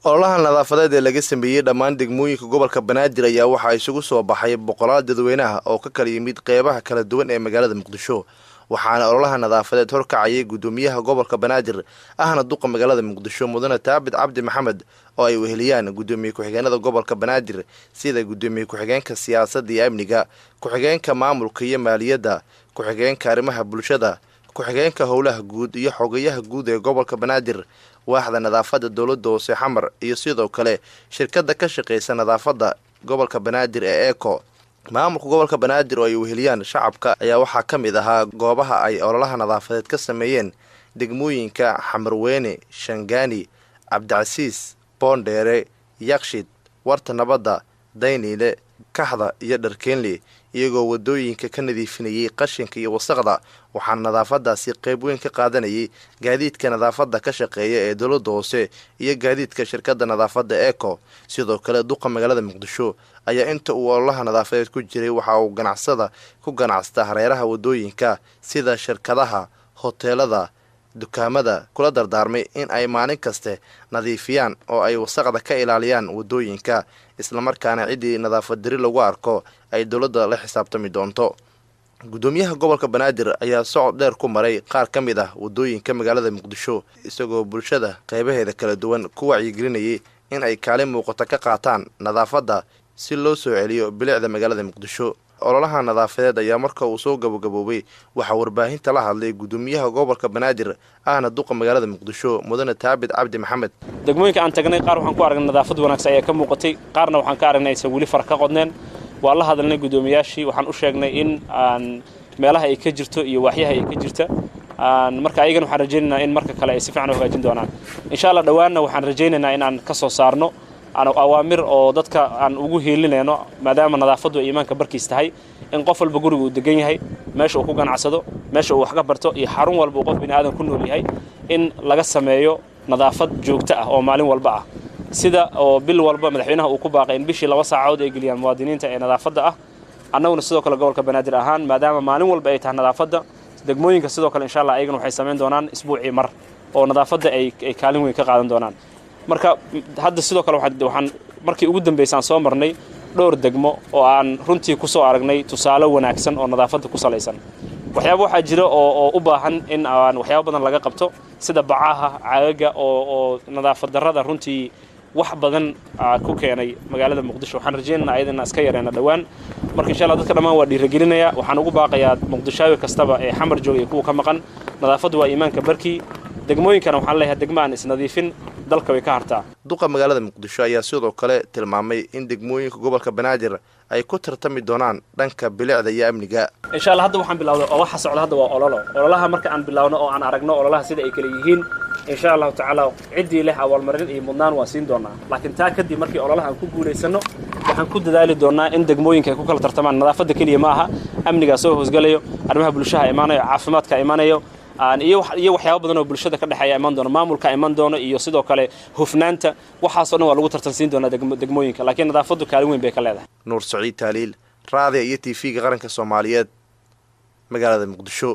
ololaha nadaafadeed ee laga sameeyay dhammaan degmooyinka gobolka Banaadir ayaa waxa isugu soo baxay boqolaal dadweynaha oo ka kala yimid qeybaha kala duwan ee magaalada Muqdisho waxaana ololaha nadaafadeed horkacayay gudoomiyaha gobolka Banaadir ahna duqa magaalada Muqdisho mudane Taabid Cabdi Maxamed oo ay weheliyaan gudoomiye ku-xigeenada gobolka Banaadir sida gudoomiye ku-xigeenka siyaasadda iyo amniga ku-xigeenka maamulka iyo maaliyadda ku-xigeenka arrimaha bulshada ku-xigeenka howlaha guud iyo xogayaha guud ee gobolka Banaadir waaxda nadaafadda dawladda hoose xamar iyo sidoo kale shirkadda ka shaqeysa nadaafadda gobolka Banaadir ee Eco maamulka gobolka Banaadir oo ay weheliyaan shacabka ayaa waxaa ka mid ahaa goobaha ay ololaha nadaafadeed ka sameeyeen degmooyinka Xamarweyne Shangaani Cabdicasiis Boondheere Yaqshid Warta Nabadda Daynile Kaxda iyo Dharkeenle iyagoo wadooyinka ka nadiifinayay qashinka iyo wasaqda waxaan nadaafadaasi qayb weyn ka qaadanayay gaadiidka nadaafadda ka shaqeeya ee dawladda hoose iyo gaadiidka shirkadda nadaafadda Eco sidoo kale duqa magaalada Muqdisho ayaa inta uu ololaha nadaafadeed ku jiray waxa uu ganacsada ku ganacsata hareeraha wadooyinka sida shirkadaha hoteelada dukaamada kula dardaarmay in ay maalin kaste nadiifiyaan oo ay wasaqda ka ilaaliyaan wadooyinka isla markaana cidii nadaafad dari lagu arko ay dawladda la xisaabtami doonto gudoomiyaha gobolka Banaadir ayaa socod dheer ku maray qaar ka mid ah wadooyinka magaalada Muqdisho isagoo bulshada qaybaheeda kala duwan ku wacyigelinayay in ay kaalin muuqato ka qaataan nadaafadda si loo soo celiyo bilicda magaalada Muqdisho ololaha nadaafadeed ayaa marka uu soo gabagaboobay waxa warbaahinta la hadlay gudoomiyaha gobolka Banaadir ahna duqa magaalada Muqdisho mudane Taabid Cabdi Maxamed degmooyinka aan tagnay qaar waxaan ku aragnay nadaafad wanaagsan ayaa ka muuqatay qaarna waxaan ka aragnay ay wali far ka qodneen waa la hadalnay gudoomiyaashii waxaan u sheegnay in aan meelaha ay ka jirto iyo waaxyaha ay ka jirta marka ayagana waxaan rajaynaynaa in marka kale ay si fiican u hagaajin doonaan insha Allah dhawaanna waxaan rajaynaynaa in aan ka soo saarno awaamir oo dadka aan ugu heelinayno maadaama nadaafadu ay iimaanka barkiis tahay in qof walba guriga uu degan yahay meesha uu ku ganacsado meesha uu wax ka barto iyo xarun walba uu qof bini'aadan ku nool yahay in laga sameeyo nadaafad joogto ah oo maalin walba ah sida oo bil walba madaxweynaha uu ku baaqay in bishii 2 saacadood ay geliyaan muwaadiniinta ee nadaafadda ah annaguna sidoo kale gobolka Banaadir ahaan maadaama maalin walba ay tahay nadaafadda degmooyinka sidoo kale insha Allah ayagana waxay sameyn doonaan isbuucii mar oo nadaafadda ay kaalin weyn ka qaadan doonaan marka hadda sidoo kale waxaan markii ugu dambeysay soo marnay dhowr degmo oo aan runtii ku soo aragnay tusaale wanaagsan oo nadaafadda ku salaysan waxyaabo waxa jira oo u baahan in aan waxyaabo badan laga qabto sida bacaha caagaga oo nadaafad darrada runtii wax badan ku keenay magaalada Muqdisho waxaan rajaynaynaa ayadana iska yareena dhawaan marka insha Allah dadka dhamaan waa dhiirigelinaya waxaan ugu baaqayaa Muqdisho kastaba ee xamar joogay kuwa ka maqan nadaafadu waa iimaanka barkii degmooyinkana waxaan leeyahay degmaan isnadiifin dalka way ka hartaa duqa magaalada Muqdisho ayaa sidoo kale tilmaamay in degmooyinka gobolka Banaadir ay ku tartami doonaan dhanka bilicda iyo amniga insha Allah hadda waxaan bilowday oo waxa socda hadda waa ololaha marka aan bilowno oo aan aragno ololaha sida ay kala yihiin insha Allah ta'ala cidii leh awalmarin iyo mudnaan waa siin doonaa laakiin taa kadib markii ololaha aan ku guuleysano waxaan ku dadaali doonaa in degmooyinka ay ku kala tartamaan nadaafadda kaliya ma aha amniga soo hoosgalayo arrimaha bulshada imaanayo caafimaadka imaanayo iyo waxyaabo badan oo bulshada ka dhaxeeya iman doona maamulka iman doona iyo sidoo kale hufnaanta waxaas oo dhan waa lagu tartansiin doonaa degmooyinka laakiin nadaafadu kaalin weyn bay ka leedahay Nuur Saciid Taaliil raadiyo iyo TV-ga qaranka Soomaaliyeed magaalada Muqdisho